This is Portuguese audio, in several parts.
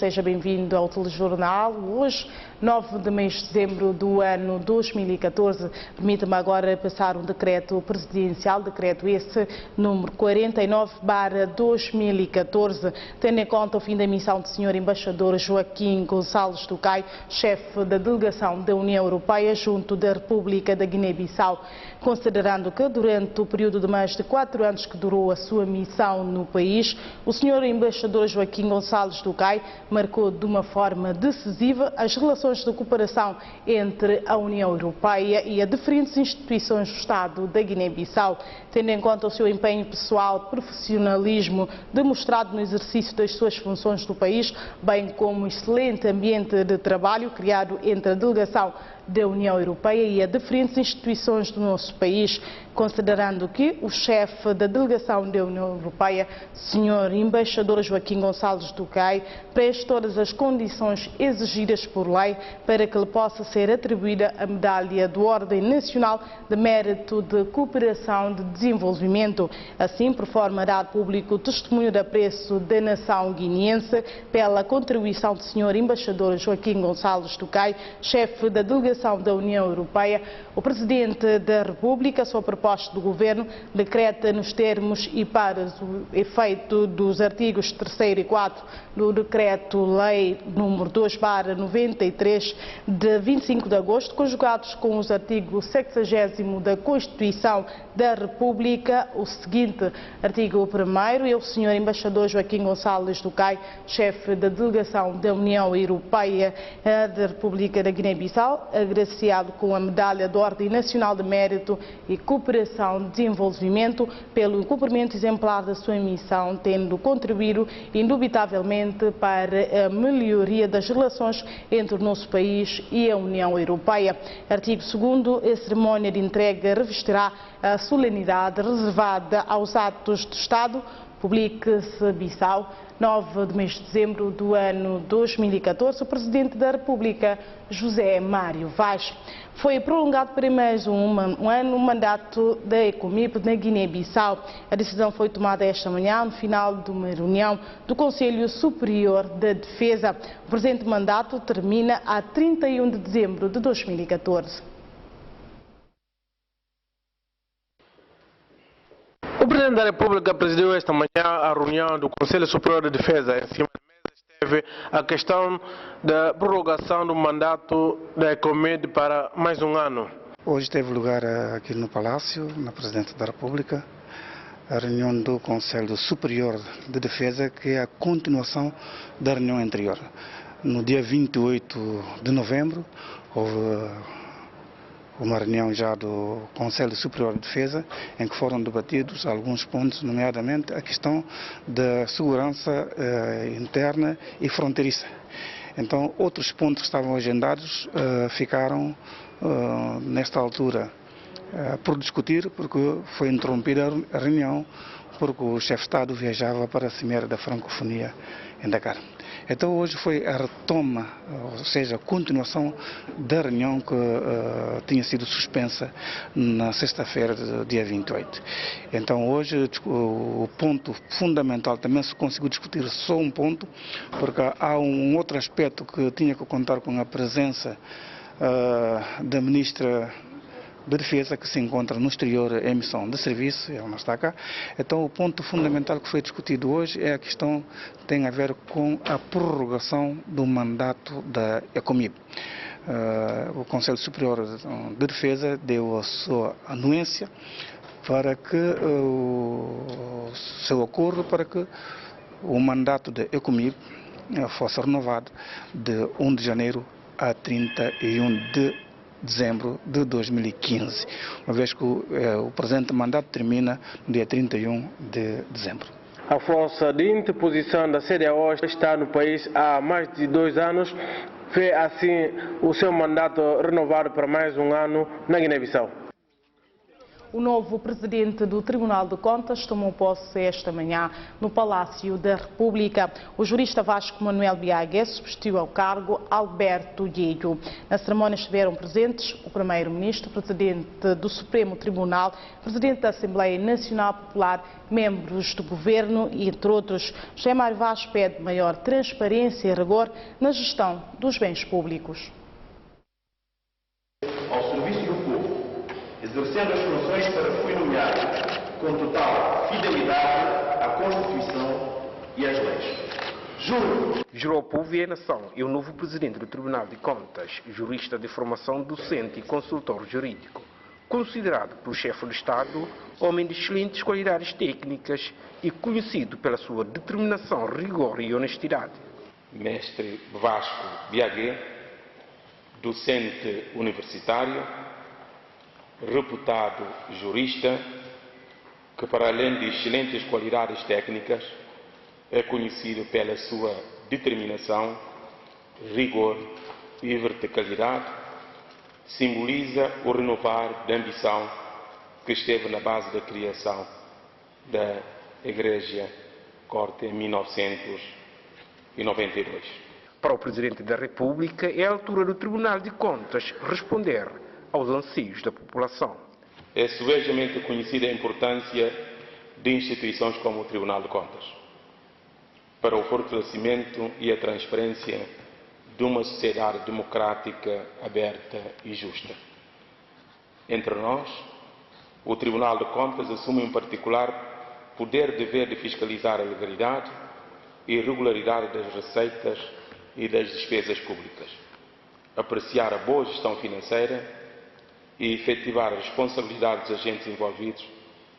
seja bem-vindo ao telejornal. Hoje, 9 de mês de dezembro do ano 2014, permita-me agora passar um decreto presidencial, decreto esse número 49/2014, tendo em conta o fim da missão do Sr. Embaixador Joaquim Gonçalves Tucay, chefe da delegação da União Europeia junto da República da Guiné-Bissau, considerando que durante o período de mais de 4 anos que durou a sua missão no país, o Sr. Embaixador Joaquim Gonçalves Tucay marcou de uma forma decisiva as relações de cooperação entre a União Europeia e as diferentes instituições do Estado da Guiné-Bissau, tendo em conta o seu empenho pessoal, profissionalismo demonstrado no exercício das suas funções do país, bem como o excelente ambiente de trabalho criado entre a delegação da União Europeia e as diferentes instituições do nosso país, considerando que o chefe da delegação da União Europeia, Sr. Embaixador Joaquim Gonçalves Tucay, preenche todas as condições exigidas por lei para que lhe possa ser atribuída a medalha de Ordem Nacional de Mérito de Cooperação de Desenvolvimento. Assim, por forma a dar público o testemunho de apreço da nação guineense pela contribuição do Sr. Embaixador Joaquim Gonçalves Tucay, chefe da delegação da União Europeia, o Presidente da República, sob proposta do Governo, decreta nos termos e para o efeito dos artigos 3º e 4 do Decreto-Lei nº 2/93, de 25 de agosto, conjugados com os artigos 60º da Constituição da República, o seguinte: artigo 1º, e o Sr. Embaixador Joaquim Gonçalves Tucay, chefe da delegação da União Europeia da República da Guiné-Bissau, agraciado com a medalha de Ordem Nacional de Mérito e Cooperação de Desenvolvimento pelo cumprimento exemplar da sua missão, tendo contribuído indubitavelmente para a melhoria das relações entre o nosso país e a União Europeia. Artigo 2º, a cerimónia de entrega revestirá a solenidade reservada aos atos de Estado. Publique-se Bissau, 9 de mês de dezembro do ano 2014, o Presidente da República, José Mário Vaz. Foi prolongado para mais um ano o mandato da ECOMIP na Guiné-Bissau. A decisão foi tomada esta manhã, no final de uma reunião do Conselho Superior da Defesa. O presente mandato termina a 31 de dezembro de 2014. O Presidente da República presidiu esta manhã a reunião do Conselho Superior de Defesa. Em cima da mesa esteve a questão da prorrogação do mandato da ECOMIP para mais um ano. Hoje teve lugar aqui no Palácio, na Presidência da República, a reunião do Conselho Superior de Defesa, que é a continuação da reunião anterior. No dia 28 de novembro, houve uma reunião já do Conselho Superior de Defesa, em que foram debatidos alguns pontos, nomeadamente a questão da segurança interna e fronteiriça. Então, outros pontos que estavam agendados ficaram, nesta altura, por discutir, porque foi interrompida a reunião, porque o chefe de Estado viajava para a Cimeira da Francofonia em Dakar. Então hoje foi a retoma, ou seja, a continuação da reunião que tinha sido suspensa na sexta-feira, dia 28. Então hoje o ponto fundamental, também se conseguiu discutir só um ponto, porque há um outro aspecto que tinha que contar com a presença da Ministra de Defesa, que se encontra no exterior em missão de serviço, ela não está cá. Então o ponto fundamental que foi discutido hoje é a questão que tem a ver com a prorrogação do mandato da ECOMIP. O Conselho Superior de Defesa deu a sua anuência para que o seu acordo para que o mandato da ECOMIP fosse renovado de 1 de janeiro a 31 de dezembro de 2015, uma vez que o presente mandato termina no dia 31 de dezembro. A força de interposição da CDAO está no país há mais de 2 anos. Vê assim o seu mandato renovado para mais um ano na Guiné-Bissau. O novo presidente do Tribunal de Contas tomou posse esta manhã no Palácio da República. O jurista Vasco Manuel Biagué substituiu ao cargo Alberto Gueio. Na cerimónia estiveram presentes o primeiro-ministro, presidente do Supremo Tribunal, presidente da Assembleia Nacional Popular, membros do governo e, entre outros. José Mário Vaz pede maior transparência e rigor na gestão dos bens públicos. Ao serviço do povo, exercendo as funções para que fui nomeado, com total fidelidade à Constituição e às leis. Juro. Jurou ao povo e à nação e o novo presidente do Tribunal de Contas, jurista de formação docente e consultor jurídico, considerado pelo chefe do Estado homem de excelentes qualidades técnicas e conhecido pela sua determinação, rigor e honestidade. Mestre Vasco Biagué, docente universitário, reputado jurista, que para além de excelentes qualidades técnicas, é conhecido pela sua determinação, rigor e verticalidade, simboliza o renovar da ambição que esteve na base da criação da Igreja Corte em 1992. Para o Presidente da República, é a altura do Tribunal de Contas responder aos anseios da população. É subejamente conhecida a importância de instituições como o Tribunal de Contas para o fortalecimento e a transparência de uma sociedade democrática, aberta e justa. Entre nós, o Tribunal de Contas assume em particular poder-dever de fiscalizar a legalidade e regularidade das receitas e das despesas públicas, apreciar a boa gestão financeira e efetivar a responsabilidade dos agentes envolvidos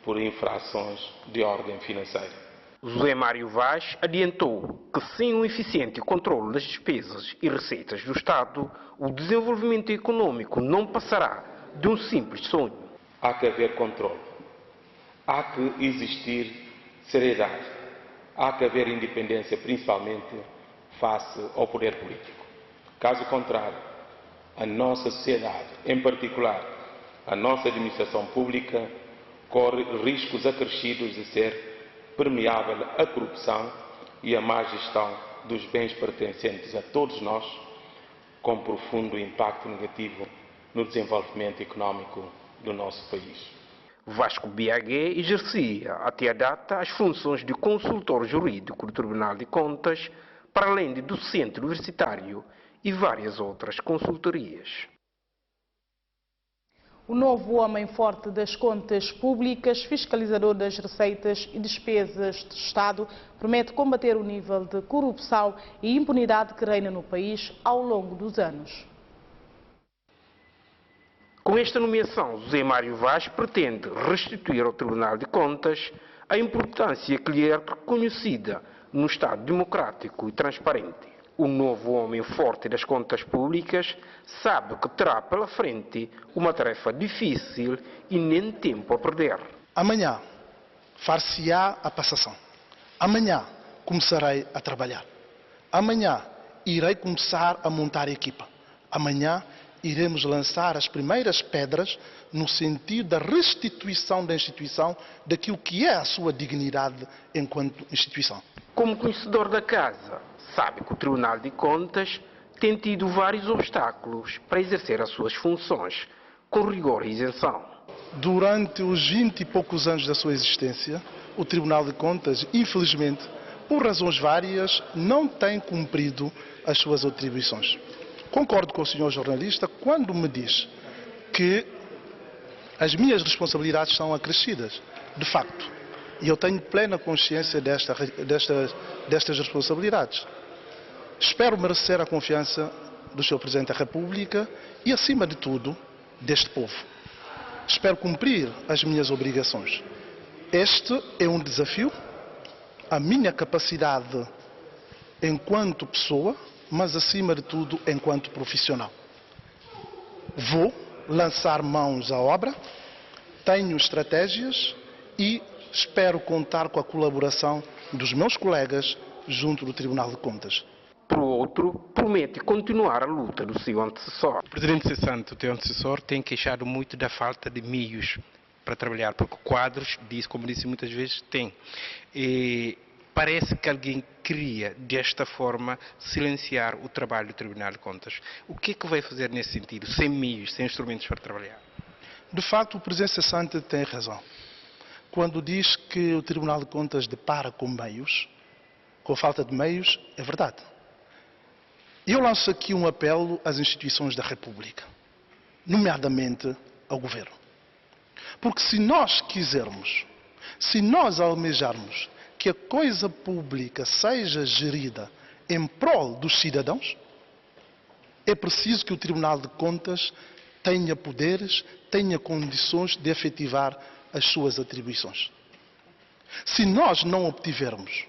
por infrações de ordem financeira. José Mário Vaz adiantou que sem um eficiente controle das despesas e receitas do Estado, o desenvolvimento econômico não passará de um simples sonho. Há que haver controle, há que existir seriedade, há que haver independência, principalmente face ao poder político. Caso contrário, a nossa sociedade, em particular a nossa administração pública, corre riscos acrescidos de ser permeável à corrupção e à má gestão dos bens pertencentes a todos nós, com profundo impacto negativo no desenvolvimento econômico do nosso país. Vasco Biagué exercia até a data as funções de consultor jurídico do Tribunal de Contas, para além de docente universitário e várias outras consultorias. O novo homem forte das contas públicas, fiscalizador das receitas e despesas do Estado, promete combater o nível de corrupção e impunidade que reina no país ao longo dos anos. Com esta nomeação, José Mário Vaz pretende restituir ao Tribunal de Contas a importância que lhe é reconhecida no Estado democrático e transparente. O novo homem forte das contas públicas sabe que terá pela frente uma tarefa difícil e nem tempo a perder. Amanhã far-se-á a passação. Amanhã começarei a trabalhar. Amanhã irei começar a montar a equipa. Amanhã iremos lançar as primeiras pedras no sentido da restituição da instituição daquilo que é a sua dignidade enquanto instituição. Como conhecedor da casa, sabe que o Tribunal de Contas tem tido vários obstáculos para exercer as suas funções com rigor e isenção. Durante os 20 e poucos anos da sua existência, o Tribunal de Contas, infelizmente, por razões várias, não tem cumprido as suas atribuições. Concordo com o senhor jornalista quando me diz que as minhas responsabilidades são acrescidas. De facto, e eu tenho plena consciência destas responsabilidades. Espero merecer a confiança do Sr. Presidente da República e, acima de tudo, deste povo. Espero cumprir as minhas obrigações. Este é um desafio, a minha capacidade enquanto pessoa, mas, acima de tudo, enquanto profissional. Vou lançar mãos à obra, tenho estratégias e espero contar com a colaboração dos meus colegas junto do Tribunal de Contas. Por outro, promete continuar a luta do seu antecessor. O presidente cessante, o teu antecessor, tem queixado muito da falta de meios para trabalhar, porque quadros, como disse muitas vezes, tem. E parece que alguém queria, desta forma, silenciar o trabalho do Tribunal de Contas. O que é que vai fazer nesse sentido, sem meios, sem instrumentos para trabalhar? De facto, o Presidente cessante tem razão. Quando diz que o Tribunal de Contas depara com meios, com falta de meios, é verdade. Eu lanço aqui um apelo às instituições da República, nomeadamente ao Governo. Porque se nós quisermos, se nós almejarmos que a coisa pública seja gerida em prol dos cidadãos, é preciso que o Tribunal de Contas tenha poderes, tenha condições de efetivar as suas atribuições. Se nós não obtivermos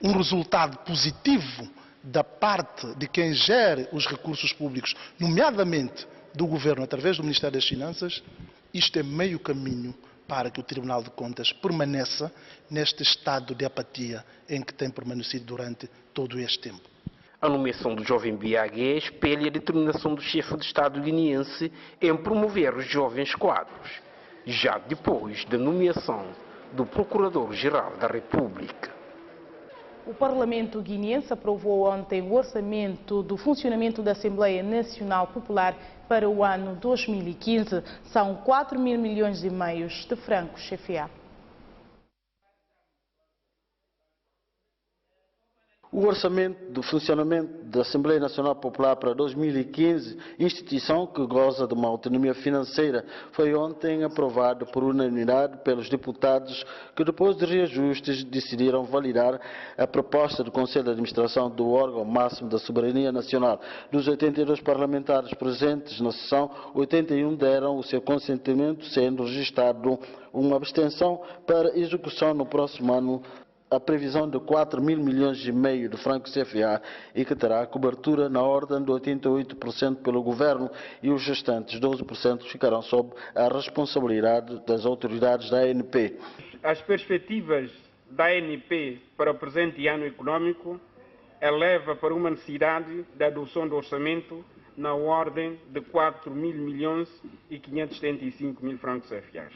um resultado positivo da parte de quem gere os recursos públicos, nomeadamente do Governo através do Ministério das Finanças, isto é meio caminho para que o Tribunal de Contas permaneça neste estado de apatia em que tem permanecido durante todo este tempo. A nomeação do jovem Biagué espelha a determinação do chefe de Estado guineense em promover os jovens quadros, já depois da nomeação do Procurador-Geral da República. O Parlamento guineense aprovou ontem o orçamento do funcionamento da Assembleia Nacional Popular para o ano 2015. São 4 mil milhões e meio de francos CFA. O orçamento do funcionamento da Assembleia Nacional Popular para 2015, instituição que goza de uma autonomia financeira, foi ontem aprovado por unanimidade pelos deputados que, depois de reajustes, decidiram validar a proposta do Conselho de Administração do órgão máximo da soberania nacional. Dos 82 parlamentares presentes na sessão, 81 deram o seu consentimento, sendo registrado uma abstenção para execução no próximo ano a previsão de 4 mil milhões e meio de francos CFA e que terá cobertura na ordem de 88% pelo Governo e os restantes 12% ficarão sob a responsabilidade das autoridades da ANP. As perspectivas da ANP para o presente ano econômico eleva para uma necessidade de adoção do orçamento na ordem de 4 mil milhões e 575 mil francos CFA.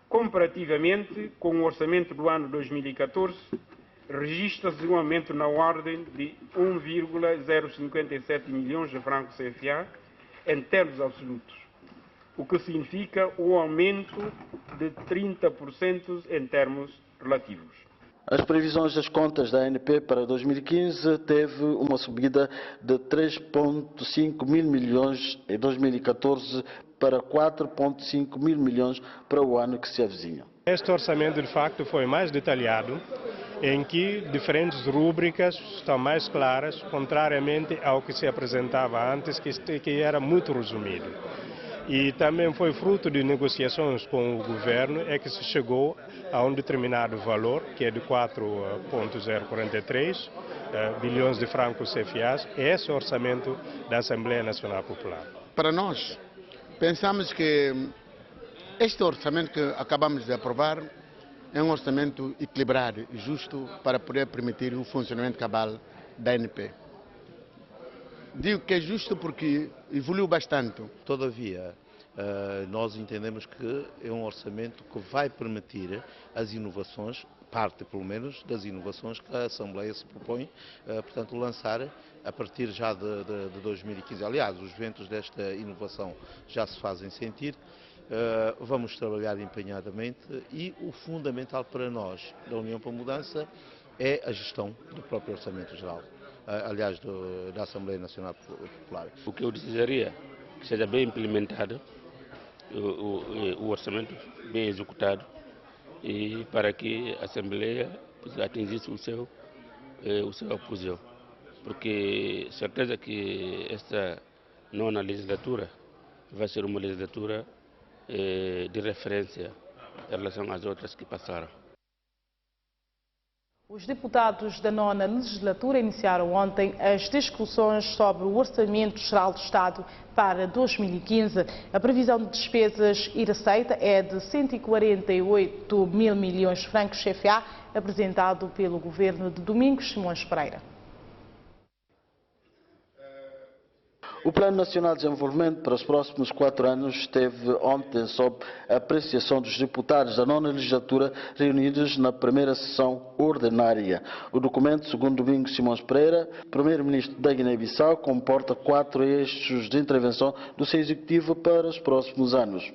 Comparativamente com o orçamento do ano 2014, registra-se um aumento na ordem de 1,057 milhões de francos CFA em termos absolutos, o que significa um aumento de 30% em termos relativos. As previsões das contas da ANP para 2015 teve uma subida de 3,5 mil milhões em 2014 para 4,5 mil milhões para o ano que se avizinha. Este orçamento, de facto, foi mais detalhado, em que diferentes rúbricas estão mais claras, contrariamente ao que se apresentava antes, que era muito resumido. E também foi fruto de negociações com o governo é que se chegou a um determinado valor, que é de 4,043 bilhões de francos CFA, esse orçamento da Assembleia Nacional Popular. Para nós, pensamos que este orçamento que acabamos de aprovar é um orçamento equilibrado e justo para poder permitir o funcionamento cabal da ANP. Digo que é justo porque evoluiu bastante. Todavia, nós entendemos que é um orçamento que vai permitir as inovações, parte pelo menos das inovações que a Assembleia se propõe, portanto, lançar a partir já de 2015. Aliás, os ventos desta inovação já se fazem sentir. Vamos trabalhar empenhadamente e o fundamental para nós, da União para a Mudança, é a gestão do próprio Orçamento Geral. Aliás, da Assembleia Nacional Popular. O que eu desejaria que seja bem implementado, o orçamento bem executado, e para que a Assembleia atingisse o seu apogeu. Porque certeza que esta nona legislatura vai ser uma legislatura de referência em relação às outras que passaram. Os deputados da nona legislatura iniciaram ontem as discussões sobre o Orçamento Geral do Estado para 2015. A previsão de despesas e receita é de 148 mil milhões de francos CFA, apresentado pelo governo de Domingos Simões Pereira. O Plano Nacional de Desenvolvimento para os próximos 4 anos esteve ontem sob a apreciação dos deputados da 9ª legislatura reunidos na primeira sessão ordinária. O documento, segundo Domingos Simões Pereira, primeiro-ministro da Guiné-Bissau, comporta 4 eixos de intervenção do seu executivo para os próximos anos.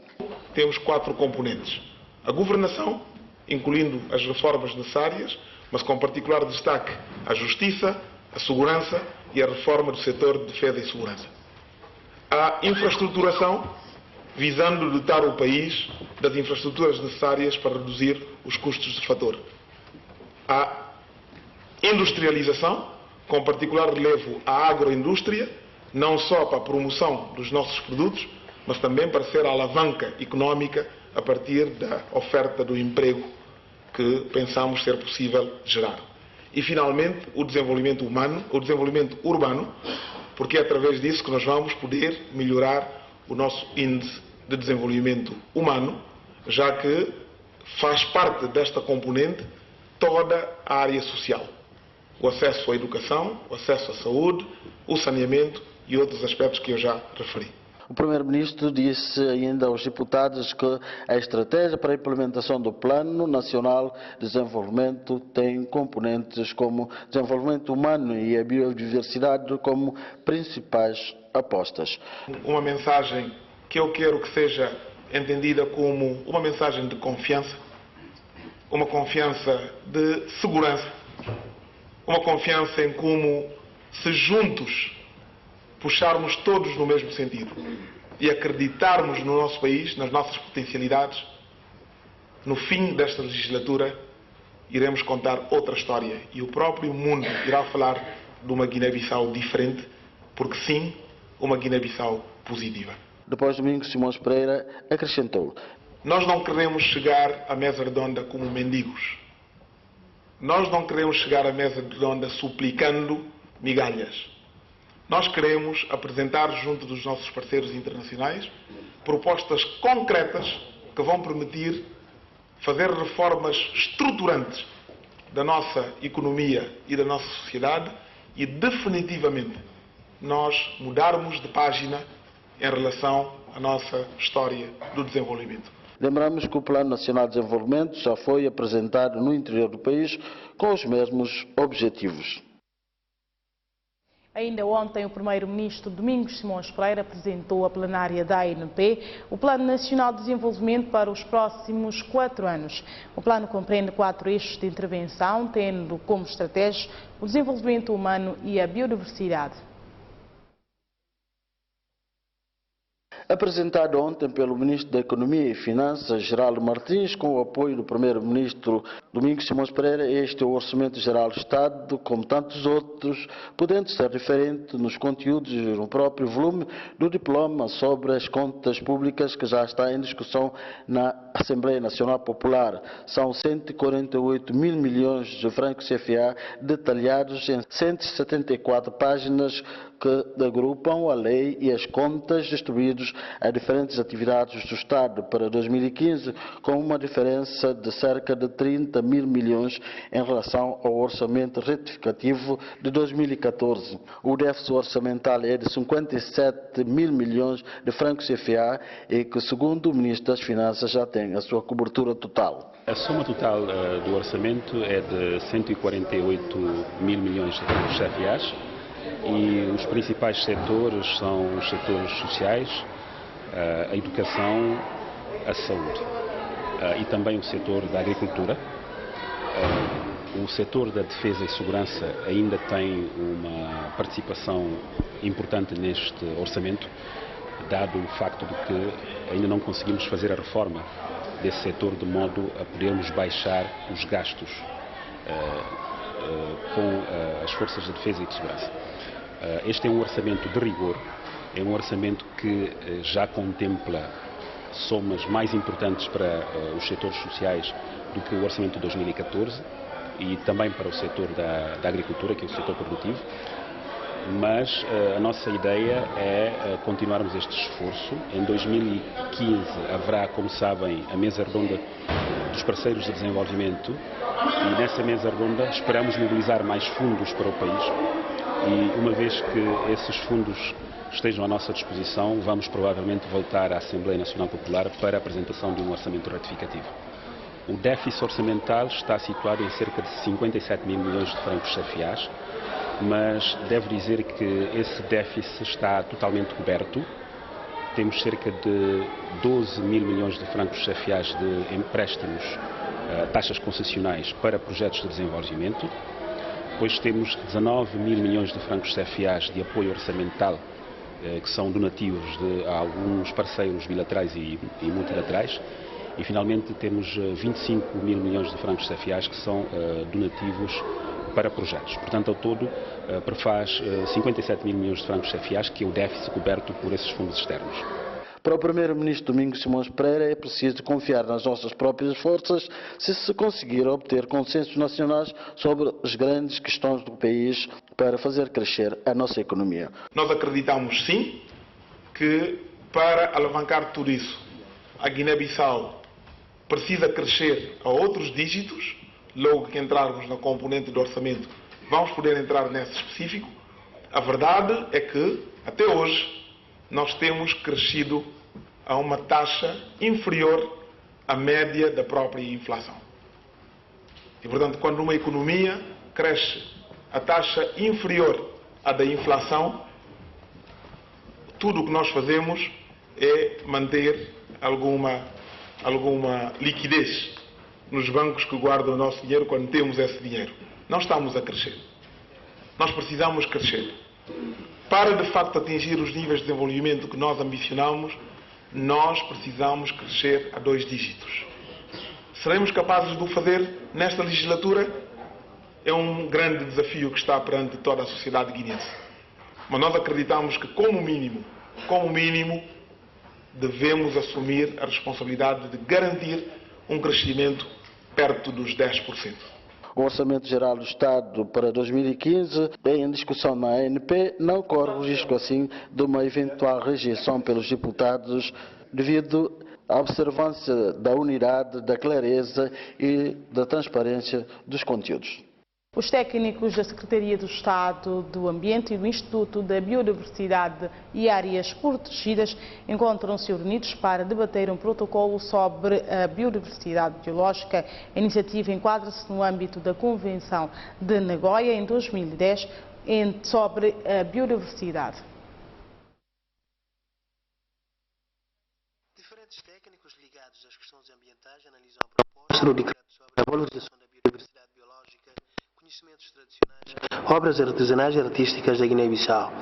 Temos 4 componentes. A governação, incluindo as reformas necessárias, mas com particular destaque a justiça, a segurança e a reforma do setor de defesa e segurança. A infraestruturação, visando dotar o país das infraestruturas necessárias para reduzir os custos de fator. A industrialização, com particular relevo à agroindústria, não só para a promoção dos nossos produtos, mas também para ser a alavanca económica a partir da oferta do emprego que pensamos ser possível gerar. E, finalmente, o desenvolvimento humano, o desenvolvimento urbano, porque é através disso que nós vamos poder melhorar o nosso índice de desenvolvimento humano, já que faz parte desta componente toda a área social. O acesso à educação, o acesso à saúde, o saneamento e outros aspectos que eu já referi. O primeiro-ministro disse ainda aos deputados que a estratégia para a implementação do Plano Nacional de Desenvolvimento tem componentes como desenvolvimento humano e a biodiversidade como principais apostas. Uma mensagem que eu quero que seja entendida como uma mensagem de confiança, uma confiança de segurança, uma confiança em como, se juntos puxarmos todos no mesmo sentido e acreditarmos no nosso país, nas nossas potencialidades, no fim desta legislatura iremos contar outra história e o próprio mundo irá falar de uma Guiné-Bissau diferente, porque sim, uma Guiné-Bissau positiva. Depois, Domingos Simões Pereira acrescentou: nós não queremos chegar à mesa redonda como mendigos. Nós não queremos chegar à mesa redonda suplicando migalhas. Nós queremos apresentar junto dos nossos parceiros internacionais propostas concretas que vão permitir fazer reformas estruturantes da nossa economia e da nossa sociedade e definitivamente nós mudarmos de página em relação à nossa história do desenvolvimento. Lembramos que o Plano Nacional de Desenvolvimento já foi apresentado no interior do país com os mesmos objetivos. Ainda ontem, o primeiro-ministro Domingos Simões Pereira apresentou à plenária da ANP o Plano Nacional de Desenvolvimento para os próximos 4 anos. O plano compreende 4 eixos de intervenção, tendo como estratégias o desenvolvimento humano e a biodiversidade. Apresentado ontem pelo Ministro da Economia e Finanças, Geraldo Martins, com o apoio do Primeiro-Ministro Domingos Simões Pereira, este é o Orçamento Geral do Estado, como tantos outros, podendo ser diferente nos conteúdos e no próprio volume do diploma sobre as contas públicas que já está em discussão na Assembleia Nacional Popular. São 148 mil milhões de francos CFA detalhados em 174 páginas que agrupam a lei e as contas distribuídos a diferentes atividades do Estado para 2015, com uma diferença de cerca de 30 mil milhões em relação ao orçamento retificativo de 2014. O déficit orçamental é de 57 mil milhões de francos CFA e que, segundo o Ministro das Finanças, já tem a sua cobertura total. A soma total do orçamento é de 148 mil milhões de francos CFA. E os principais setores são os setores sociais, a educação, a saúde e também o setor da agricultura. O setor da defesa e segurança ainda tem uma participação importante neste orçamento, dado o facto de que ainda não conseguimos fazer a reforma desse setor de modo a podermos baixar os gastos com as forças de defesa e de segurança. Este é um orçamento de rigor, é um orçamento que já contempla somas mais importantes para os setores sociais do que o orçamento de 2014 e também para o setor da agricultura, que é o setor produtivo. Mas a nossa ideia é continuarmos este esforço. Em 2015 haverá, como sabem, a mesa redonda dos parceiros de desenvolvimento e nessa mesa redonda esperamos mobilizar mais fundos para o país e uma vez que esses fundos estejam à nossa disposição, vamos provavelmente voltar à Assembleia Nacional Popular para a apresentação de um orçamento ratificativo. O déficit orçamental está situado em cerca de 57 mil milhões de francos CFAs, mas devo dizer que esse déficit está totalmente coberto. Temos cerca de 12 mil milhões de francos CFAs de empréstimos, taxas concessionais para projetos de desenvolvimento. Depois temos 19 mil milhões de francos CFAs de apoio orçamental, que são donativos de alguns parceiros bilaterais e multilaterais. E, finalmente, temos 25 mil milhões de francos CFAs que são donativos para projetos. Portanto, ao todo, prefaz 57 mil milhões de francos CFAs, que é o déficit coberto por esses fundos externos. Para o Primeiro-Ministro Domingos Simões Pereira, é preciso confiar nas nossas próprias forças se conseguir obter consensos nacionais sobre as grandes questões do país para fazer crescer a nossa economia. Nós acreditamos, sim, que para alavancar tudo isso, a Guiné-Bissau precisa crescer a outros dígitos. Logo que entrarmos na componente do orçamento, vamos poder entrar nesse específico. A verdade é que, até hoje, nós temos crescido a uma taxa inferior à média da própria inflação. E, portanto, quando uma economia cresce a taxa inferior à da inflação, tudo o que nós fazemos é manter alguma liquidez nos bancos que guardam o nosso dinheiro quando temos esse dinheiro. Não estamos a crescer. Nós precisamos crescer. Para, de facto, atingir os níveis de desenvolvimento que nós ambicionamos, nós precisamos crescer a 2 dígitos. Seremos capazes de o fazer nesta legislatura? É um grande desafio que está perante toda a sociedade guineense. Mas nós acreditamos que, como mínimo, devemos assumir a responsabilidade de garantir um crescimento perto dos 10%. O Orçamento Geral do Estado para 2015, em discussão na ANP, não corre o risco assim de uma eventual rejeição pelos deputados devido à observância da unidade, da clareza e da transparência dos conteúdos. Os técnicos da Secretaria do Estado do Ambiente e do Instituto da Biodiversidade e Áreas Protegidas encontram-se reunidos para debater um protocolo sobre a biodiversidade biológica. A iniciativa enquadra-se no âmbito da Convenção de Nagoya em 2010 sobre a biodiversidade. Diferentes técnicos ligados às questões ambientais analisam a proposta do decreto sobre a valorização da biodiversidade biológica, conhecimentos tradicionais, obras artesanais e artísticas da Guiné-Bissau.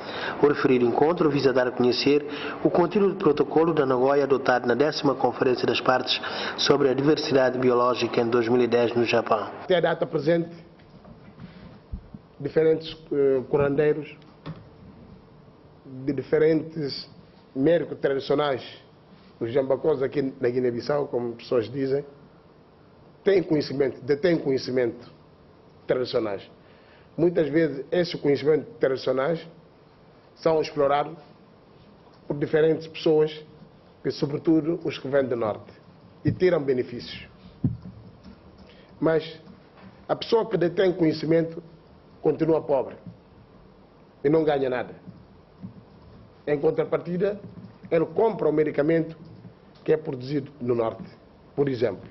O referido encontro visa dar a conhecer o conteúdo do protocolo da Nagoya adotado na 10ª Conferência das Partes sobre a Diversidade Biológica em 2010 no Japão. Até a data presente, diferentes curandeiros de diferentes méricos tradicionais, os jambacós aqui na Guiné-Bissau, como pessoas dizem, detêm conhecimento tradicionais. Muitas vezes esses conhecimentos tradicionais são explorados por diferentes pessoas, e sobretudo os que vêm do norte, e tiram benefícios. Mas a pessoa que detém conhecimento continua pobre e não ganha nada. Em contrapartida, ele compra o medicamento que é produzido no norte, por exemplo.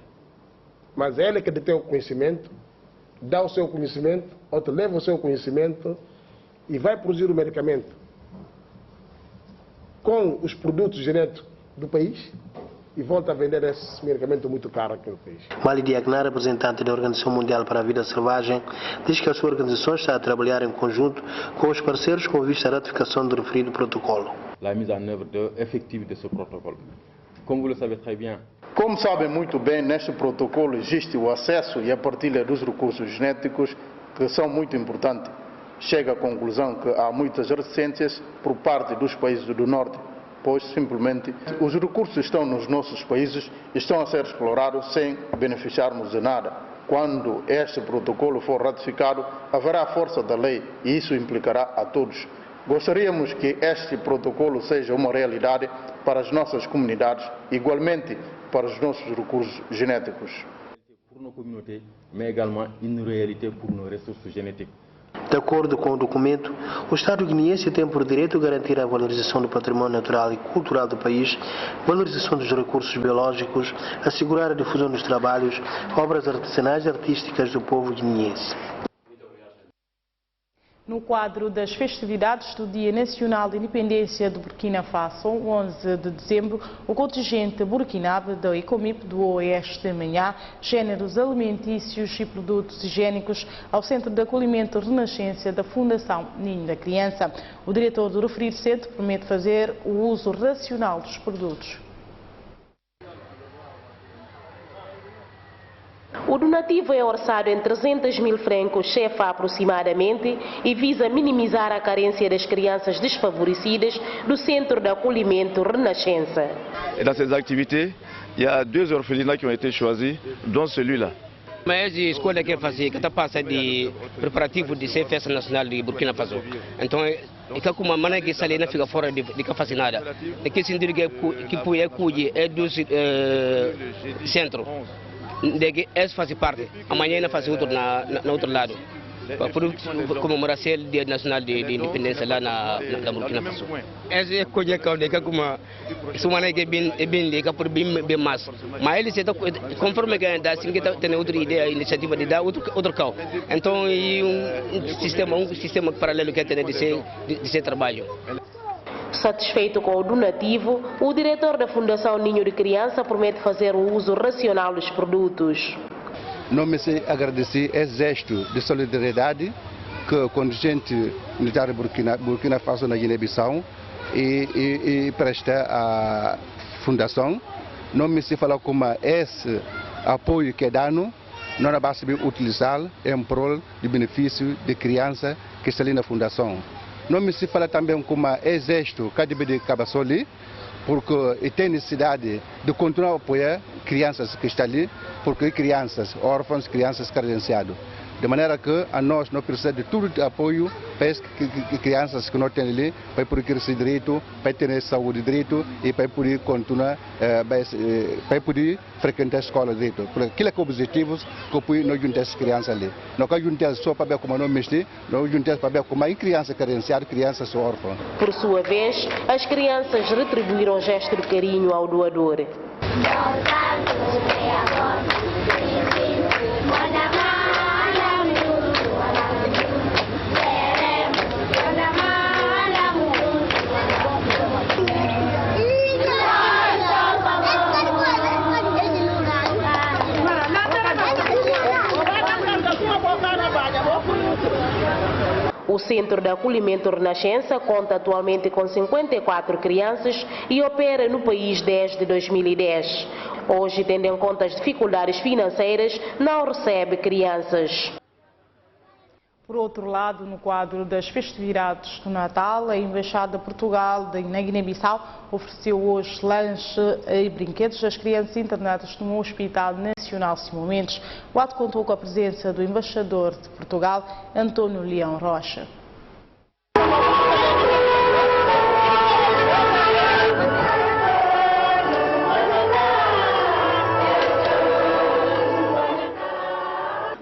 Mas ele que detém o conhecimento, dá o seu conhecimento, outro leva o seu conhecimento e vai produzir o medicamento com os produtos genéticos do país e volta a vender esse medicamento muito caro aqui no país. Mali Diagnar, representante da Organização Mundial para a Vida Selvagem, diz que a sua organização está a trabalhar em conjunto com os parceiros com vista à ratificação do referido protocolo. La mise en œuvre effective de ce protocole. Comme vous le savez très bien, como sabem muito bem, neste protocolo existe o acesso e a partilha dos recursos genéticos, que são muito importantes. Chega à conclusão que há muitas reticências por parte dos países do Norte, pois simplesmente os recursos estão nos nossos países e estão a ser explorados sem beneficiarmos de nada. Quando este protocolo for ratificado, haverá força da lei e isso implicará a todos. Gostaríamos que este protocolo seja uma realidade para as nossas comunidades, igualmente para os nossos recursos genéticos. Pour nos communautés, mais également une réalité pour nos ressources génétiques. De acordo com o documento, o Estado guineense tem por direito garantir a valorização do património natural e cultural do país, valorização dos recursos biológicos, assegurar a difusão dos trabalhos, obras artesanais e artísticas do povo guineense. No quadro das festividades do Dia Nacional de Independência de Burkina Faso, 11 de dezembro, o contingente burkinabe da Ecomip doou esta manhã géneros alimentícios e produtos higiênicos ao Centro de Acolhimento Renascença da Fundação Ninho da Criança. O diretor do referido centro promete fazer o uso racional dos produtos. O donativo é orçado em 300 mil francos CFA aproximadamente e visa minimizar a carência das crianças desfavorecidas do Centro de Acolhimento Renascença. Et dans ces activités, il y a 2 orphelinats qui ont été choisis, dont celui-là. Mas a escolha que eu fazer, que está passando de preparativo de ser festa nacional de Burkina Faso. Então, é que uma maneira que sai não fica fora de fazer nada. É que sentido que pode acolher é do centro. De que esse faz parte, amanhã ainda faz outro no outro lado, para comemorar o Dia Nacional de Independência lá na Burkina Faso. Essa é a coisa que eu como semana que é bem legal por bem mais, mas ele se conforme que ainda assim que tem outra ideia, iniciativa de dar outro carro, então é um sistema paralelo que tem de ser trabalho. Satisfeito com o donativo, o diretor da Fundação Ninho de Criança promete fazer o uso racional dos produtos. Não me sei agradecer esse gesto de solidariedade que o contingente militar de Burkina Faso na Guiné-Bissau e presta à Fundação. Não me sei falar como esse apoio que é dado, não é basta utilizá-lo em prol de benefício de criança que está ali na Fundação. Não me se fala também como exército de Cabassoli, porque tem necessidade de continuar a apoiar crianças que estão ali, porque crianças órfãs, crianças carenciadas. De maneira que a nós não precisamos de todo o apoio para as crianças que não têm ali, para poder crescer direito, para ter saúde direito e para poder continuar, para poder frequentar a escola direito. Porque aquilo é o objetivo que nós juntamos as crianças ali. Não é juntamos só para ver como não mexer, não juntamos para ver como é criança carenciada, crianças órfãs. Por sua vez, as crianças retribuíram o gesto de carinho ao doador. O Centro de Acolhimento Renascença conta atualmente com 54 crianças e opera no país desde 2010. Hoje, tendo em conta as dificuldades financeiras, não recebe crianças. Por outro lado, no quadro das festividades do Natal, a Embaixada de Portugal na Guiné-Bissau ofereceu hoje lanche e brinquedos às crianças internadas no Hospital Nacional Simão Mendes. O ato contou com a presença do embaixador de Portugal, António Leão Rocha.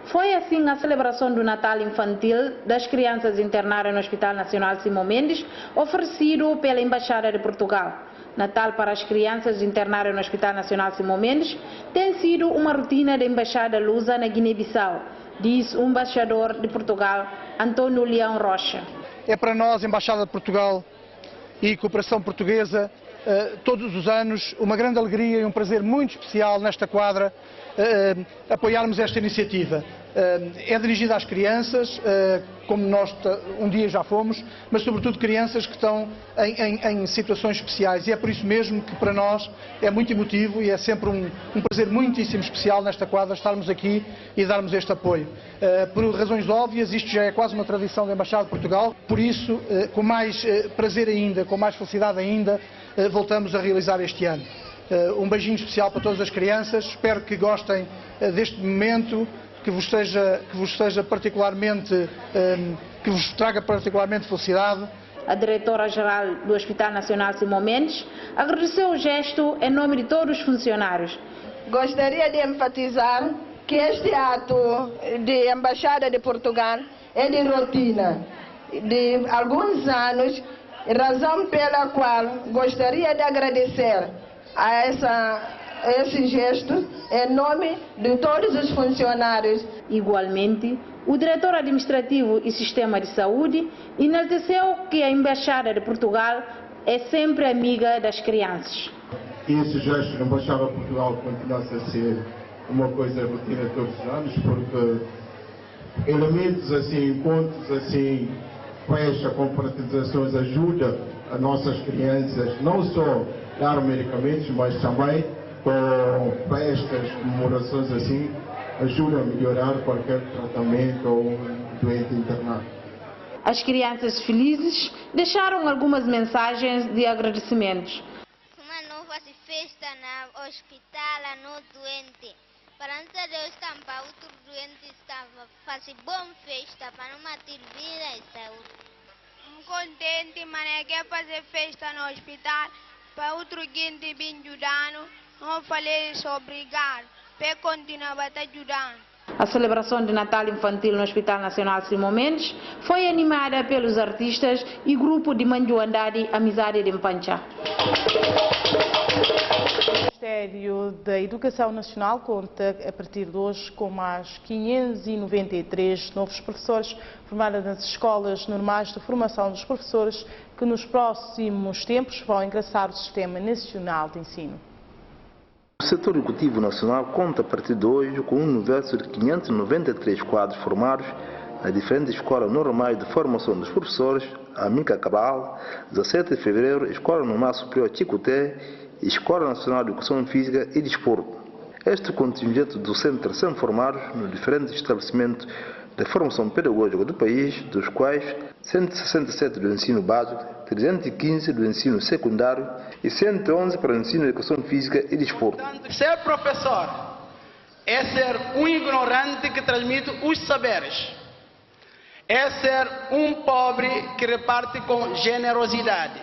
Foi assim a celebração do Natal infantil das crianças internadas no Hospital Nacional Simão Mendes, oferecido pela Embaixada de Portugal. Natal para as crianças internadas no Hospital Nacional Simão Mendes tem sido uma rotina da Embaixada Lusa na Guiné-Bissau, diz o embaixador de Portugal, António Leão Rocha. É para nós, Embaixada de Portugal e Cooperação Portuguesa, todos os anos, uma grande alegria e um prazer muito especial nesta quadra apoiarmos esta iniciativa. É dirigida às crianças, como nós um dia já fomos, mas sobretudo crianças que estão em situações especiais. E é por isso mesmo que para nós é muito emotivo e é sempre um prazer muitíssimo especial nesta quadra estarmos aqui e darmos este apoio. Por razões óbvias, isto já é quase uma tradição da Embaixada de Portugal, por isso, com mais prazer ainda, com mais felicidade ainda, voltamos a realizar este ano. Um beijinho especial para todas as crianças, espero que gostem deste momento, que vos traga particularmente felicidade. A diretora-geral do Hospital Nacional Simão Mendes agradeceu o gesto em nome de todos os funcionários. Gostaria de enfatizar que este ato de Embaixada de Portugal é de rotina de alguns anos, razão pela qual gostaria de agradecer a esse gesto em nome de todos os funcionários. Igualmente, o diretor administrativo e sistema de saúde enalteceu que a Embaixada de Portugal é sempre amiga das crianças. Esse gesto da Embaixada de Portugal continua-se a ser uma coisa rotina todos os anos, porque elementos assim, encontros assim, festa, confraternizações ajuda as nossas crianças, não só dar medicamentos, mas também com festas, comemorações assim, ajuda a melhorar qualquer tratamento ou doente internado. As crianças felizes deixaram algumas mensagens de agradecimentos. Não faz festa no hospital, no doente. Para não ter estampa, outro doente estava fazendo boa festa para não matar vida e saúde. Contente, mas quer fazer festa no hospital para outro gente vir ajudando. Não falei obrigado, para continuar ajudando. A celebração de Natal infantil no Hospital Nacional Simão Mendes foi animada pelos artistas e grupo de Manjuandade Amizade de Mpancha. O Ministério da Educação Nacional conta a partir de hoje com mais 593 novos professores formados nas escolas normais de formação dos professores que nos próximos tempos vão ingressar o Sistema Nacional de Ensino. O setor educativo nacional conta a partir de hoje com um universo de 593 quadros formados nas diferentes escolas normais de formação dos professores, a Mica Cabral, 17 de fevereiro, Escola Normal Superior Ticuté, Escola Nacional de Educação Física e Desporto. Este contingente docentes são formados nos diferentes estabelecimentos de formação pedagógica do país, dos quais 167 do ensino básico, 315 do ensino secundário e 111 para o ensino de educação física e desporto. Ser professor é ser um ignorante que transmite os saberes. É ser um pobre que reparte com generosidade.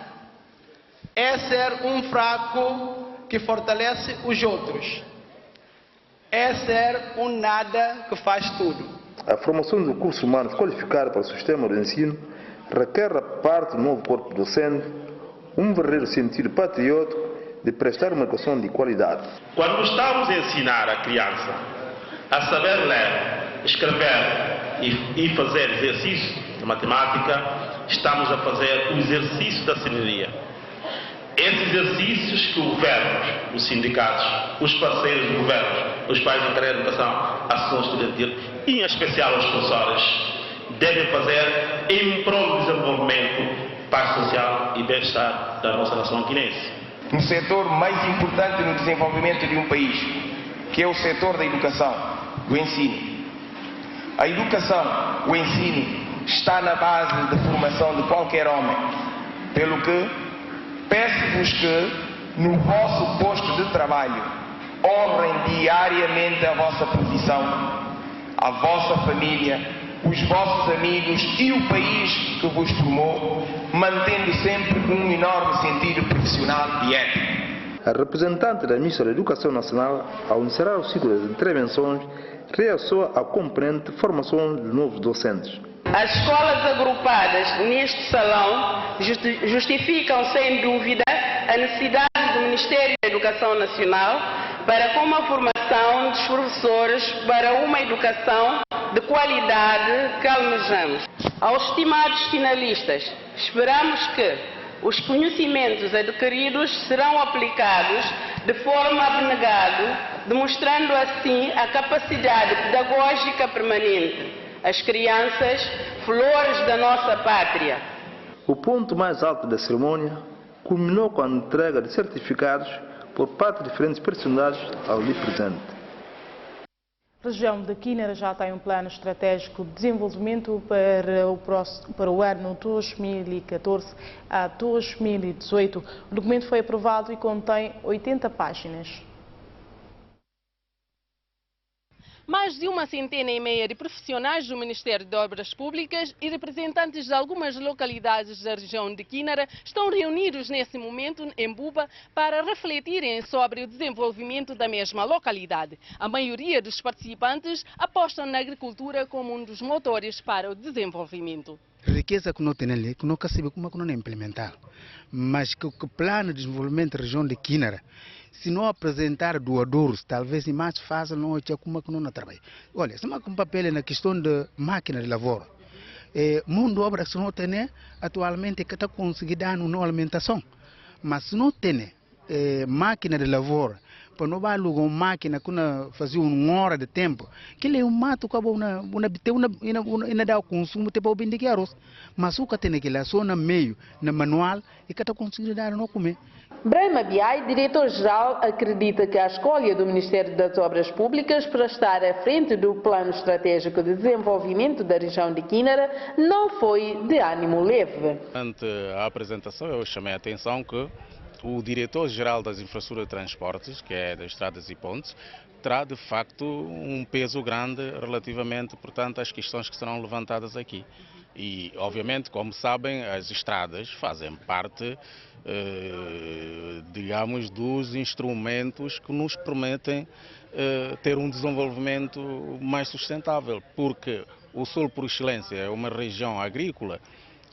É ser um fraco que fortalece os outros. É ser um nada que faz tudo. A formação de recursos humanos qualificados para o sistema de ensino requer a parte do novo corpo docente um verdadeiro sentido patriótico de prestar uma educação de qualidade. Quando estamos a ensinar a criança a saber ler, escrever e fazer exercícios de matemática, estamos a fazer o exercício da cidadania. Esses exercícios que o governo, os sindicatos, os parceiros do governo, os pais da carreira de educação, a associação estudantil e em especial os professores, devem fazer em prol do desenvolvimento, paz social e bem-estar da nossa nação guinense. No setor mais importante no desenvolvimento de um país, que é o setor da educação, do ensino. A educação, o ensino, está na base da formação de qualquer homem, pelo que peço-vos que, no vosso posto de trabalho, honrem diariamente a vossa posição, a vossa família, os vossos amigos e o país que vos formou, mantendo sempre um enorme sentido profissional e ético. A representante da Ministra da Educação Nacional, ao encerrar o ciclo de intervenções, realçou a compreendente formação dos novos docentes. As escolas agrupadas neste salão justificam sem dúvida a necessidade do Ministério da Educação Nacional para com a formação dos professores para uma educação de qualidade que almejamos. Aos estimados finalistas, esperamos que os conhecimentos adquiridos serão aplicados de forma abnegada, demonstrando assim a capacidade pedagógica permanente. As crianças, flores da nossa pátria. O ponto mais alto da cerimônia culminou com a entrega de certificados por parte de diferentes personagens ao ali presente. A região de Quinara já tem um plano estratégico de desenvolvimento para o ano 2014 a 2018. O documento foi aprovado e contém 80 páginas. Mais de 150 de profissionais do Ministério de Obras Públicas e representantes de algumas localidades da região de Quinara estão reunidos nesse momento em Buba para refletirem sobre o desenvolvimento da mesma localidade. A maioria dos participantes apostam na agricultura como um dos motores para o desenvolvimento. A riqueza que nós temos ali, que nós sabemos como não implementar, mas que o plano de desenvolvimento da região de Quinara, se não apresentar doadores, talvez é mais fácil não ter como não trabalha. Olha, se não com papel na questão de máquina de lavoura, mundo de obra que não tem atualmente que está conseguindo dar uma alimentação, mas se não tem máquina de lavoura, para não alugar uma máquina que fazia uma hora de tempo, que ele é um mato que ainda dá o consumo para o bem arroz, mas o que tem que lá só no meio, no manual, e que está conseguindo dar não comer. Brahma Biai, diretor-geral, acredita que a escolha do Ministério das Obras Públicas para estar à frente do Plano Estratégico de Desenvolvimento da região de Quinara não foi de ânimo leve. Durante a apresentação eu chamei a atenção que o diretor-geral das infraestruturas de transportes, que é das estradas e pontes, terá de facto um peso grande relativamente, portanto, às questões que serão levantadas aqui. E, obviamente, como sabem, as estradas fazem parte, digamos, dos instrumentos que nos permitem ter um desenvolvimento mais sustentável, porque o Sul, por excelência, é uma região agrícola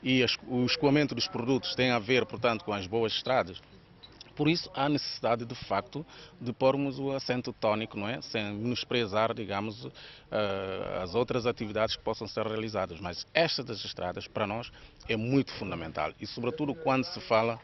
e o escoamento dos produtos tem a ver, portanto, com as boas estradas. Por isso, há necessidade, de facto, de pormos o acento tónico, não é? Sem menosprezar, digamos, as outras atividades que possam ser realizadas. Mas esta das estradas, para nós, é muito fundamental. E, sobretudo, quando se fala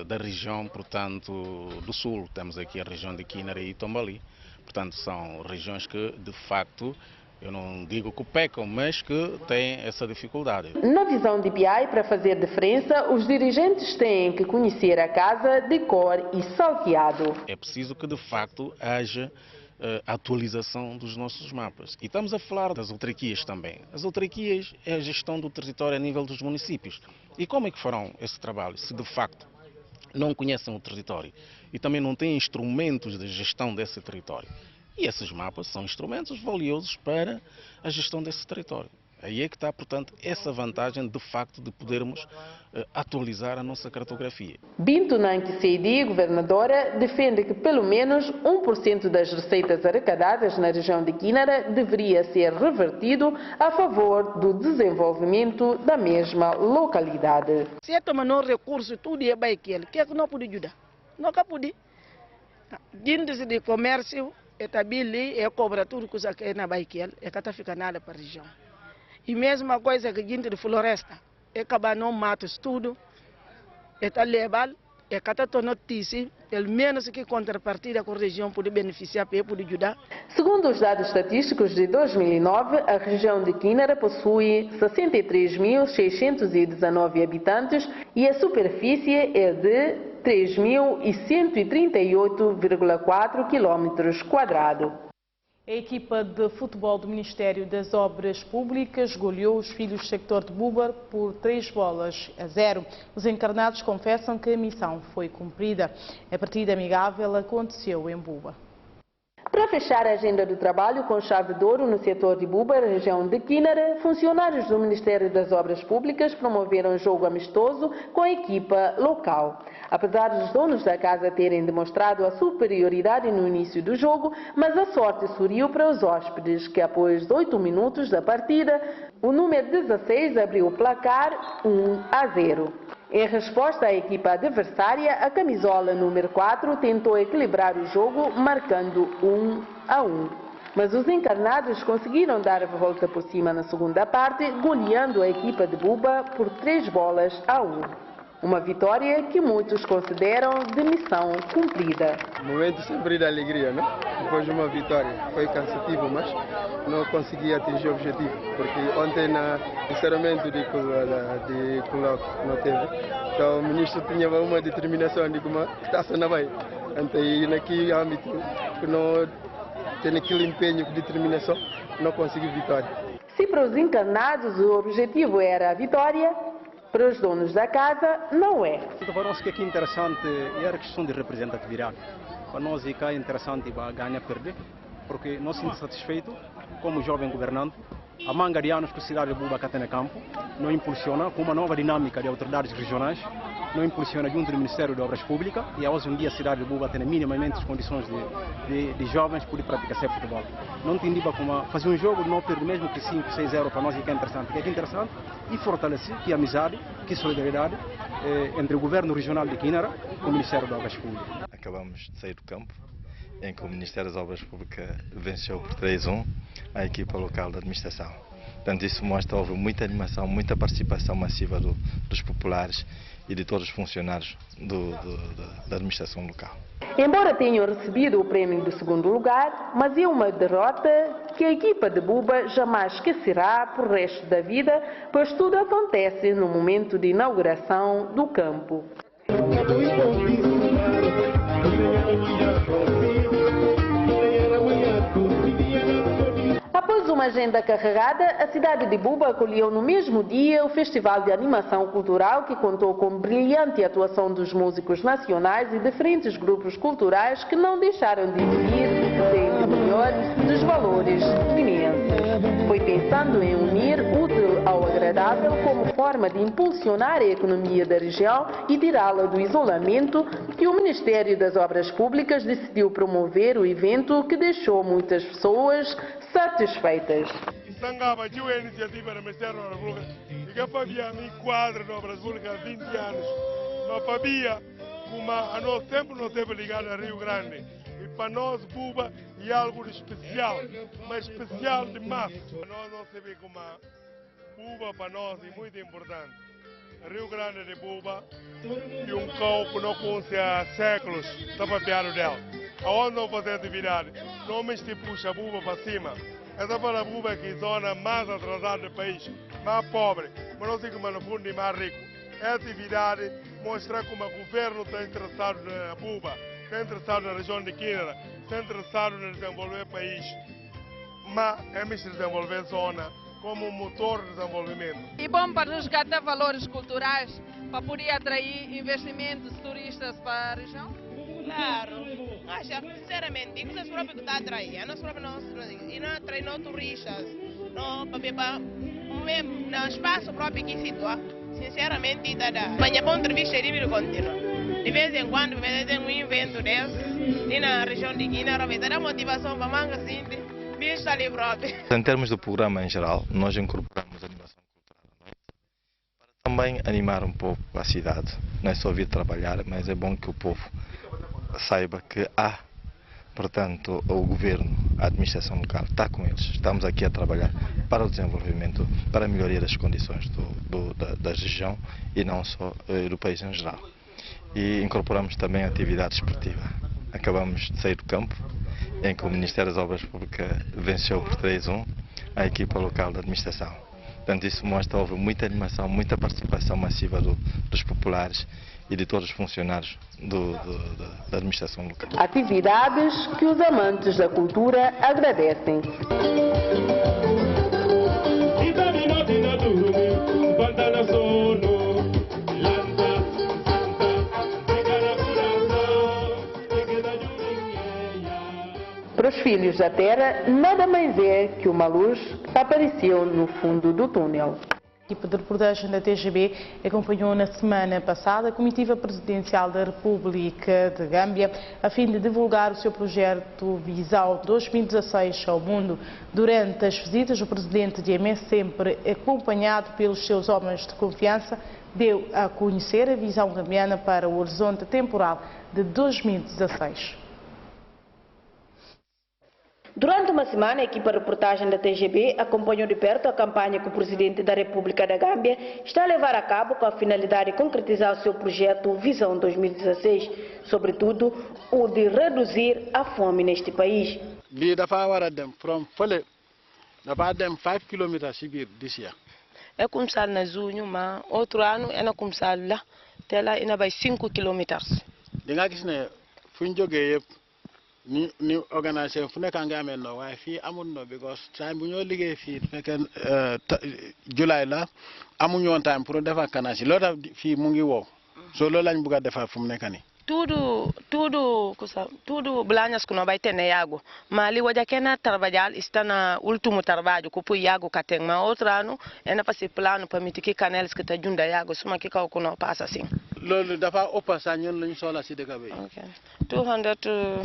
da região, portanto, do Sul. Temos aqui a região de Quinara e Tombali. Portanto, são regiões que, de facto, eu não digo que pecam, mas que têm essa dificuldade. Na visão de BI, para fazer diferença, os dirigentes têm que conhecer a casa de cor e salteado. É preciso que, de facto, haja atualização dos nossos mapas. E estamos a falar das autarquias também. As autarquias é a gestão do território a nível dos municípios. E como é que farão esse trabalho se, de facto, não conhecem o território e também não têm instrumentos de gestão desse território? E esses mapas são instrumentos valiosos para a gestão desse território. Aí é que está, portanto, essa vantagem, de facto, de podermos atualizar a nossa cartografia. Bintu Nanki Seidi, governadora, defende que pelo menos 1% das receitas arrecadadas na região de Quinara deveria ser revertido a favor do desenvolvimento da mesma localidade. Se é tomar um recurso, tudo é bem que é que não pode ajudar. Não pode. Índice de comércio, é cobra tudo que é na Baiquel, é que fica nada para a região. E mesma coisa que gente de floresta, é acabar não matos tudo, é legal, é que está notícia, pelo menos que contrapartida com a região pode beneficiar, pode ajudar. Segundo os dados estatísticos de 2009, a região de Quinara possui 63.619 habitantes e a superfície é de 3.138,4 km². A equipa de futebol do Ministério das Obras Públicas goleou os filhos do sector de Buba por 3-0. Os encarnados confessam que a missão foi cumprida. A partida amigável aconteceu em Buba. Para fechar a agenda do trabalho com chave de ouro no setor de Buba, região de Quinara, funcionários do Ministério das Obras Públicas promoveram um jogo amistoso com a equipa local. Apesar dos donos da casa terem demonstrado a superioridade no início do jogo, mas a sorte sorriu para os hóspedes, que após 8 minutos da partida, o número 16 abriu o placar 1-0. Em resposta à equipa adversária, a camisola número 4 tentou equilibrar o jogo, marcando 1-1. Mas os encarnados conseguiram dar a volta por cima na segunda parte, goleando a equipa de Buba por 3-1. Uma vitória que muitos consideram de missão cumprida. Momento sempre de alegria, né? Depois de uma vitória. Foi cansativo, mas não consegui atingir o objetivo. Porque ontem, no encerramento de colóquio, não teve. Então, o ministro tinha uma determinação de como está-se na bem. Então, naquele âmbito, que não tem aquele empenho de determinação, não consegui vitória. Se para os encarnados o objetivo era a vitória, para os donos da casa, não é. Para nós que é interessante é a questão de representatividade. Para nós é interessante ganhar, perder. porque não sinto satisfeito como jovem governante. A manga de anos que a cidade de Buba tem no campo não impulsiona com uma nova dinâmica de autoridades regionais, não impulsiona junto do Ministério de Obras Públicas e hoje em dia a cidade de Buba tem minimamente as condições de jovens poder praticar seu futebol. Não entendi como fazer um jogo não perder mesmo que 5, 6 euros para nós e que é interessante. Que é interessante e fortalecer que amizade, que solidariedade entre o governo regional de Quinara e o Ministério de Obras Públicas. Acabamos de sair do campo, em que o Ministério das Obras Públicas venceu por 3-1 a equipa local da administração. Portanto, isso mostra que houve muita animação, muita participação massiva dos populares e de todos os funcionários da administração local. Embora tenham recebido o prémio de segundo lugar, mas é uma derrota que a equipa de Buba jamais esquecerá por resto da vida, pois tudo acontece no momento de inauguração do campo. Após uma agenda carregada, a cidade de Buba acolheu no mesmo dia o Festival de Animação Cultural, que contou com brilhante atuação dos músicos nacionais e diferentes grupos culturais que não deixaram de exibir sempre melhor dos valores guineenses. Foi pensando em unir útil ao agradável como forma de impulsionar a economia da região e tirá-la do isolamento que o Ministério das Obras Públicas decidiu promover o evento que deixou muitas pessoas satisfeitas. Sangaba de uma iniciativa do Ministério da Obras Públicas e que fazia um quadro de obras públicas há 20 anos. Mas sabia como a nós sempre nos teve ligado a Rio Grande. E para nós, Buba, é algo de especial, mas especial demais. Nós não sabemos como Buba para nós é muito importante. Rio Grande de Buba é um cão que não conhece há séculos, está para piar dela. Aonde não fazer atividade, não me puxa a Buba para cima. Essa para a Buba que é a zona mais atrasada do país, mais pobre, mas não sei como no fundo é mais rico. Essa atividade mostra como o governo está interessado na Buba, está interessado na região de Quinara, está interessado em desenvolver o país, mas é desenvolver a zona como um motor de desenvolvimento. E bom para resgatar valores culturais, para poder atrair investimentos turistas para a região? Claro, acho sinceramente, isso é o próprio que está a atrair, nós próprios e não atrair turistas, não para mesmo no espaço próprio que situa, sinceramente está dá. Mas é bom entrevista de contínuo. De vez em quando tem um evento desse, e na região de Quinara, vai dar motivação para manga assim, bicho ali próprio. Em termos do programa em geral, nós incorporamos a animação cultural à noite para também animar um pouco a cidade. Não é só vir trabalhar, mas é bom que o povo saiba que há, portanto, o governo, a administração local está com eles. Estamos aqui a trabalhar para o desenvolvimento, para a melhoria das condições da região e não só do país em geral. E incorporamos também a atividade esportiva. Acabamos de sair do campo, em que o Ministério das Obras Públicas venceu por 3-1 a equipa local da administração. Portanto, isso mostra que houve muita animação, muita participação massiva dos populares e de todos os funcionários da administração local. Atividades que os amantes da cultura agradecem. Para os filhos da terra, nada mais é que uma luz que apareceu no fundo do túnel. A equipe de reportagem da TGB acompanhou na semana passada a comitiva presidencial da República de Gâmbia a fim de divulgar o seu projeto Visão 2016 ao mundo. Durante as visitas, o presidente de EME, sempre acompanhado pelos seus homens de confiança, deu a conhecer a visão gambiana para o horizonte temporal de 2016. Durante uma semana, a equipa de reportagem da TGB acompanhou de perto a campanha que o presidente da República da Gâmbia está a levar a cabo com a finalidade de concretizar o seu projeto Visão 2016, sobretudo o de reduzir a fome neste país. É começar na junho, mas outro ano é começar lá, até lá ainda vai 5 quilômetros. ni organisation fu nekk nga amee no waaye fii amul no because time bu ñoo liggéey fii fekkee July la amuñu woon time pour defar canal yi loolu tax fii mu ngi wow so loolu lañ bëgg a defar fu mu nekk nii tudo Belanhas que não vai ter nem água. Mas ali hoje aqui na trabalhar está na último trabalho que o água que tem. Mas outro ano é na fazer plano para meter que canelas que está junto da água. Só que o não passa assim. Lolo dafa opasa ñun lañ sola ci dëkk bi. 200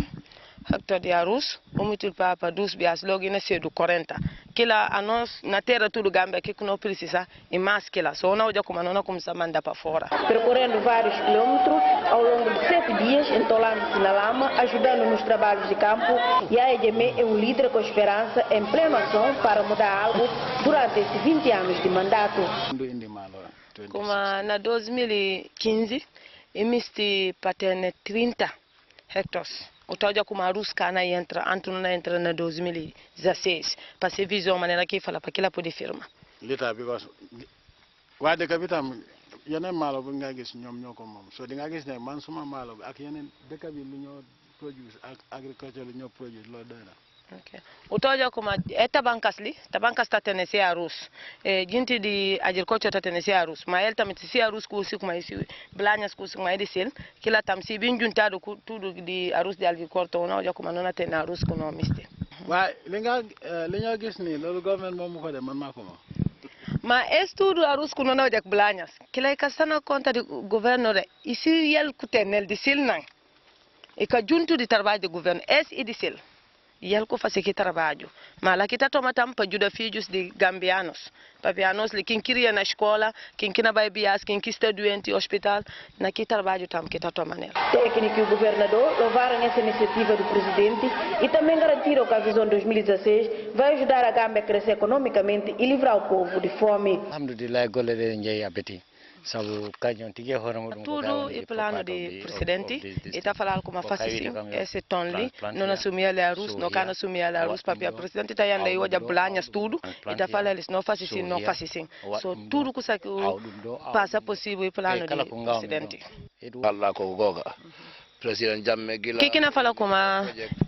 hectares de arroz, o multiplica para 12 bias, logo na cedo 40. Que lá a nós na terra tudo Gambia que não precisa e mais que lá. Só não hoje como não começa a mandar para fora. Percorrendo vários quilômetros ao longo de 7 dias, entolando-se na lama, ajudando nos trabalhos de campo, e a EGM é um líder com esperança em plena ação para mudar algo durante esses 20 anos de mandato. Como na 2015, emisti para ter 30 hectares. O tal de como a Rusca na entra na 2016, para ser visão maneira que fala para que ela pode firma. Lita because wa de kabitam yeneen malo bu nga gis ñom ñoko mom so di nga gis ne man suma malo ak yeneen dëkk bi lu ñoo produce ak agriculture lu ñoo produce lo doy na. Okay. O tojo como tabancas está tenese arroz. Gente de agriculture está tenese arroz. Mas ele também se arroz curso como esse Belanhas curso como ele sel, que lá também se bem juntado com tudo de arroz de agricultura, não já como não tem arroz com nome este. Wa linga gis ni lolu government mom ko de man mako mo. Mas é tudo arroz com não de Belanhas. Que lá está na conta do governo e se ele tem de sel não. E que junto de trabalho do governo é de sel. E ele que faz aqui trabalho. Mas lá que está tomando para ajudar filhos de gambianos. Papianos, quem queria na escola, quem quer na baibias, quem está doente no hospital, naquele trabalho também que está tomando. Técnico e o governador louvaram essa iniciativa do presidente e também garantiram que a visão 2016 vai ajudar a Gâmbia a crescer economicamente e livrar o povo de fome. Alhamdulillah, gole de njei abeti. Tudo e plano de presidente está falando como faz assim esse tonli não assumia a Rus não can assumia a Rus papia presidente está indo aí hoje Belanhas tudo e está falando eles não faz assim não faz assim so tudo que passa possível e plano de presidente Allah ko goga president Jammeh gila que na fala como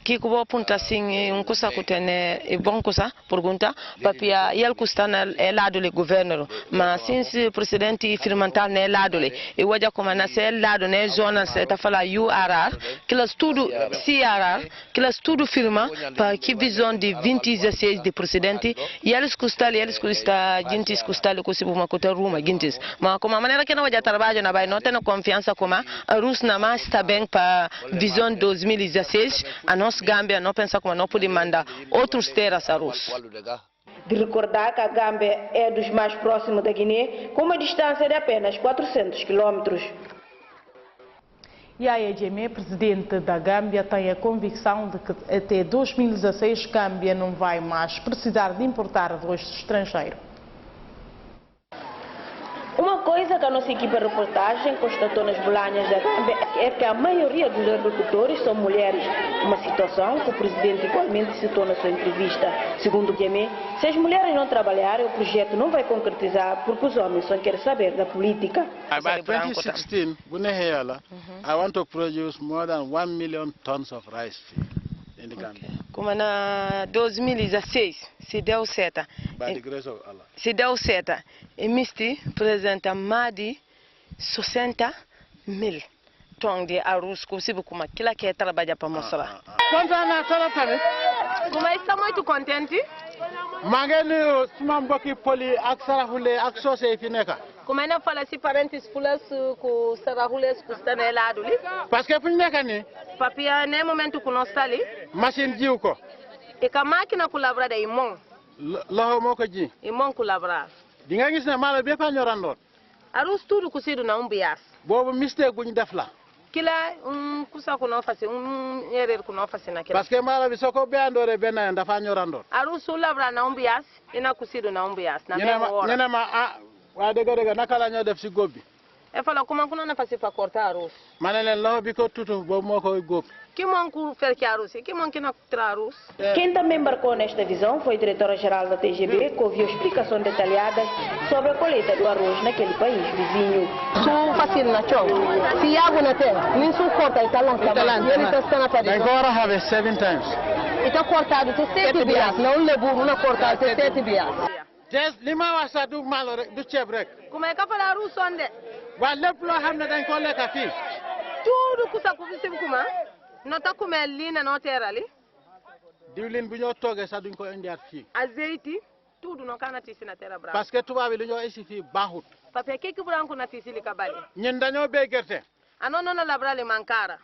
que vou apontar assim coisa que tem é bom coisa pergunta papia ele custa na lado do governo mas se presidente firmantar na lado ele e hoje como na lado né zona está fala URR que elas tudo CRR que elas tudo firma para que visão de 2016 de presidente e eles custa gente custa o que se uma coisa ruma gente mas como a maneira que não vai trabalhar na vai não tem confiança como a Rússia na mais está bem para visão 2016 a nossa Gâmbia não pensa como não pode mandar outros terras a Rússia. De recordar que a Gâmbia é dos mais próximos da Guiné, com uma distância de apenas 400 quilômetros. E a EGM, presidente da Gâmbia, tem a convicção de que até 2016 Gâmbia não vai mais precisar de importar arroz estrangeiro. Uma coisa que a nossa equipe de reportagem constatou nas Belanhas da Gâmbia é que a maioria dos agricultores são mulheres, uma situação que o presidente igualmente citou na sua entrevista. Segundo o GME, se as mulheres não trabalharem, o projeto não vai concretizar porque os homens só querem saber da política. By 2016, I want to produce more than 1 million tons of rice in the Gambia. Como na 2016, se deu certo. By the grace of Allah. Se deu certo, emisti apresenta mais de 60 mil tons de arroz possível como aquilo que é trabalhar para mostrar. Como está muito contente? Mangani suma mbokki poli ak sarahule ak sosé fi neka. Como é não fala se parentes pulas com sarahules que está na lado ali? Parce que fu neka ni papia ne momento que nós está ali machine jiw ko e ka máquina colabora de imon loho moko ji imon colabora di nga gis ne mala be fa ñorandon arus tudo kusido na bias bobu mistake buñ def la kila kusa ko no fasi erreur ko no fasi na kila parce que mala bi soko be andore ben dafa ñorandon arus labra na bias ina kusido na bias na ñene ma wa dega naka la ñoo def ci gob bi e fala kuma kuno na fasi pa cortar arus manelen loho bi ko tutu bobu moko gob. Que manco fer que arroz, que manco não terá arroz. Quem também embarcou nesta visão foi a diretora-geral da TGB, que ouviu explicações detalhadas sobre a colheita do arroz naquele país vizinho. Sou fácil na chão. Se água na terra, nem sou corta e talanta. Ele está na parede. Agora have 7 times. Está cortado de 7 bias, não levou uma cortada de 7 bias. Just lima wasa du malo du ceeb rek. Como é que fala arroz onde? Wa lepp lo xamne dañ ko lekk fi tudo que está acontecendo com nós. Não está comendo ali na terra ali. diwlin bu ñoo toogee sax duñ ko indiwaat fii. Azeite, tudo não cana tisi na terra branca. parce que tubaab yi li ñoo isi fii baaxut. Parce que branco na tisi li kabali. ñun dañoo béy gerte. Ano non labra le mancara.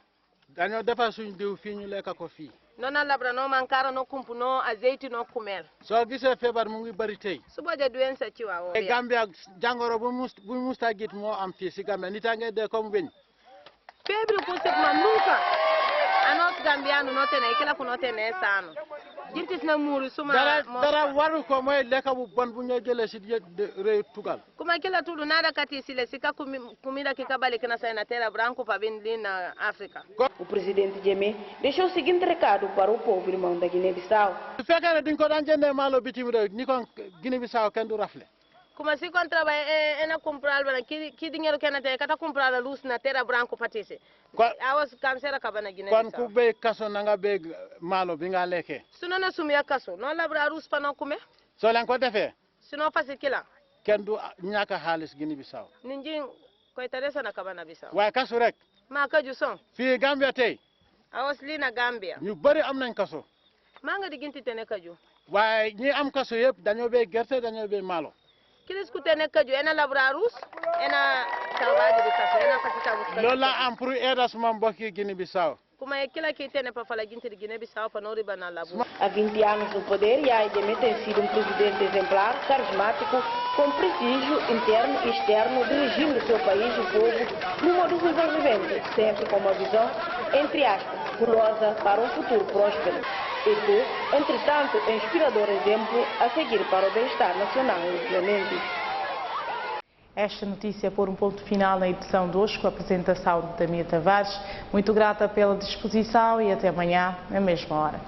dañoo defar suñ diw fii ñu lekk ko fii. Non labra no mancara no kumpu no azeite no kumel. soo gisee feebar mu ngi bari tey. Suba de doença ci waaw. Gambia jàngoro bu musta git moo am fii si Gambia nit a ngay dee comme weñ. Febre ko sek ma nunca. Anos gambiano no tene kila ko no tene sano. Jintis na muri suma dara waru ko mooy lekk bu bon bu ñoo jëlee si réew tugal. Kuma kila tudo nada kati sile sika comida que cabale que na sai na terra branco para vir na África. O presidente Jammeh deixou o seguinte recado para o povo irmão da Guiné-Bissau. su fekkee ne duñ ko daan jëndee maalo bitim réew ni ko Guinée-Bissau kenn du rafle. Como se encontrava na comprar que dinheiro que na terra kata comprar a luz na terra branco patisse. Awas cancera acaba na Guiné-Bissau. Kon ku béy kaso na nga béy maalo bi nga lekkee. Su non assumia kaso non labra luz para não comer. soo leen ko defee. Se não faz kila. kenn du ñàkk xaalis Guinée-Bissau. Ninjin ko interessa na cabana Bissau. waaye kaso rek. Ma kaju son. fii Gambia tey. Awas li na Gambia. ñu bëri am nañ kaso. Maa nga diggante tene kaju. waaye ñi am kaso yëpp dañoo béy gerte dañoo béy maalo. Kilis ku tene kaju ena labra luz ena salvaje di kaso ena fasita muska. loolu la am pour aider suma mbokki Guinée-Bissau. Como é que ela que tem para falar de Guiné-Bissau para não ribar na labu. Há 20 anos no poder, Yahya Jammeh tem sido um presidente exemplar, carismático, com prestígio interno e externo, dirigindo o seu país e o povo rumo ao desenvolvimento, sempre com uma visão, entre aspas, gulosa para um futuro próspero. E tu, entretanto, é inspirador exemplo a seguir para o bem-estar nacional e obviamente. Esta notícia por um ponto final na edição de hoje, com a apresentação da Mia Tavares. Muito grata pela disposição e até amanhã, na mesma hora.